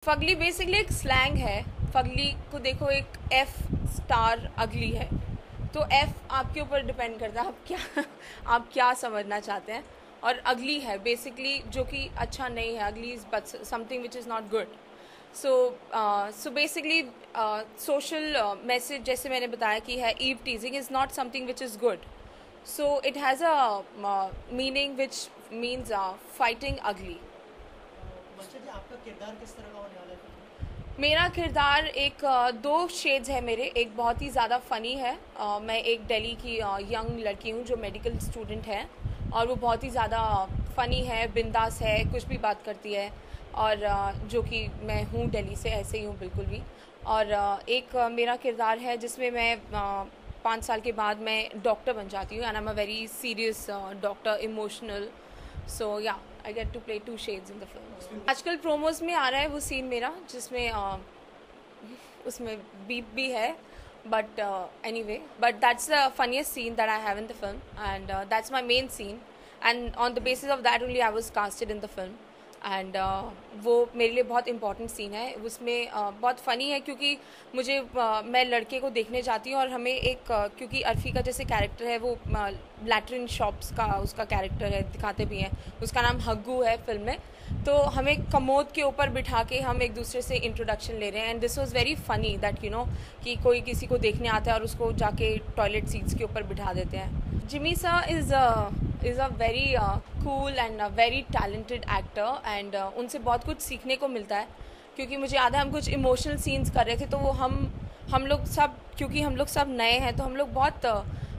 Fugly basically एक slang है। Fugly को देखो, एक एफ स्टार अगली है, तो एफ आपके ऊपर डिपेंड करता है आप क्या समझना चाहते हैं। और अगली है बेसिकली जो कि अच्छा नहीं है, अगली is but something which is not good. So basically social message जैसे मैंने बताया कि है eve teasing is not something which is good. So it has a meaning which means fighting अगली। बच्चा जी, आपका किरदार किस तरह का होने वाला है? मेरा किरदार एक दो शेड्स है मेरे। एक बहुत ही ज़्यादा फ़नी है। मैं एक दिल्ली की यंग लड़की हूँ जो मेडिकल स्टूडेंट है, और वो बहुत ही ज़्यादा फ़नी है, बिंदास है, कुछ भी बात करती है, और जो कि मैं हूँ दिल्ली से, ऐसे ही हूँ बिल्कुल भी। और एक मेरा किरदार है जिसमें मैं 5 साल के बाद मैं डॉक्टर बन जाती हूँ, and I am a very serious doctor, emotional. So yeah I get to play two shades in the film. आजकल प्रोमोज में आ रहा है वो सीन मेरा जिसमें उसमें बीप भी है, but anyway, but that's the funniest scene that I have in the film, and that's my main scene, and on the basis of that only I was casted in the film. And वो मेरे लिए बहुत important scene है। उसमें बहुत funny है क्योंकि मुझे मैं लड़के को देखने जाती हूँ, और हमें एक क्योंकि अर्फी का जैसे कैरेक्टर है वो लैट्रिन शॉप्स का उसका कैरेक्टर है, दिखाते भी हैं, उसका नाम हग्गू है फिल्म में। तो हमें कमोद के ऊपर बिठा के हम एक दूसरे से इंट्रोडक्शन ले रहे हैं, and this was very funny that कि कोई किसी को देखने आता है और उसको जाके टॉयलेट सीट्स के ऊपर बिठा देते हैं। Jimmy sir is a very cool and a very talented actor, and उनसे बहुत कुछ सीखने को मिलता है। क्योंकि मुझे याद है हम कुछ इमोशनल सीन्स कर रहे थे, तो वो हम लोग सब, क्योंकि हम लोग सब नए हैं, तो हम लोग बहुत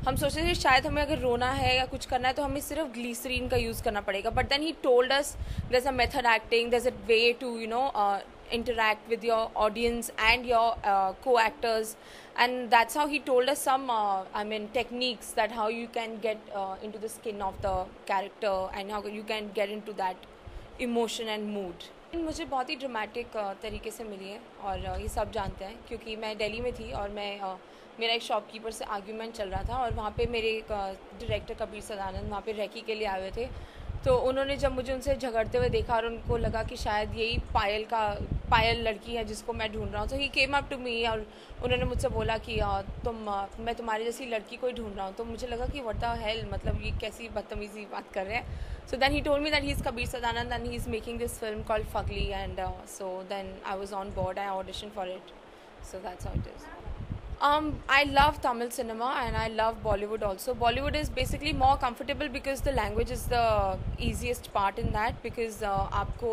हम सोच रहे थे शायद हमें अगर रोना है या कुछ करना है तो हमें सिर्फ ग्लीसरीन का यूज़ करना पड़ेगा, but then he told us there is a method acting, there is a way to interact with your audience and your co-actors, and that's how he told us some techniques that how you can get into the skin of the character and how you can get into that emotion and mood. मुझे बहुत ही dramatic तरीके से मिली है, और ये सब जानते हैं क्योंकि मैं दिल्ली में थी, और मैं मेरा एक शॉपकीपर से आर्ग्यूमेंट चल रहा था, और वहाँ पे मेरे एक डायरेक्टर कबीर सदानंद वहाँ पे रेकी के लिए आए हुए थे। तो उन्होंने जब मुझे उनसे झगड़ते हुए देखा और उनको लगा कि शायद यही पायल लड़की है जिसको मैं ढूंढ रहा हूँ, तो ही केम अप टू मी, और उन्होंने मुझसे बोला कि मैं तुम्हारी जैसी लड़की को ही ढूंढ रहा हूँ। तो मुझे लगा कि व्हाट द हेल, मतलब ये कैसी बदतमीजी बात कर रहे हैं। So then he told me that he's Kabir Sadanand and he's making this film called Fugly, and so then I was on board. I auditioned for it, so that's how it is. I love Tamil cinema and I love Bollywood also. Bollywood is basically more comfortable because the language is the easiest part in that, because आपको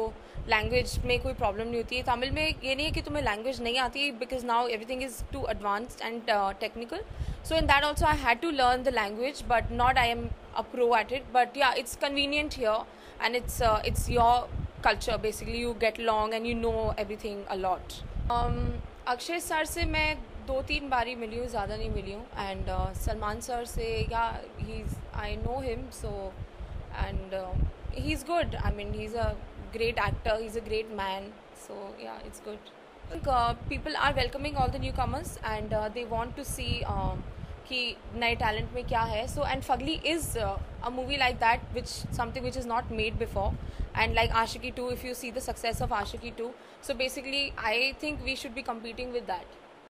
language में कोई problem नहीं होती है। तमिल में ये नहीं है कि तुम्हें language नहीं आती है, because now everything is too advanced and technical. So in that also I had to learn the language, but not I am a pro at it. But yeah, it's convenient here, and it's your culture basically. You get along and you know everything a lot. Akshay sir से मैं 2-3 बारी मिली हूँ, ज़्यादा नहीं मिली हूँ, and Salman sir से yeah I know him, so and he is good. I mean he is a great actor, he is a great man, so yeah it's good. I think people are welcoming all the newcomers, and they want to see कि नए talent में क्या है। So and Fugly is a movie like that, which something which is not made before, and like Ashiki 2, if you see the success of Ashiki 2, so basically I think we should be competing with that.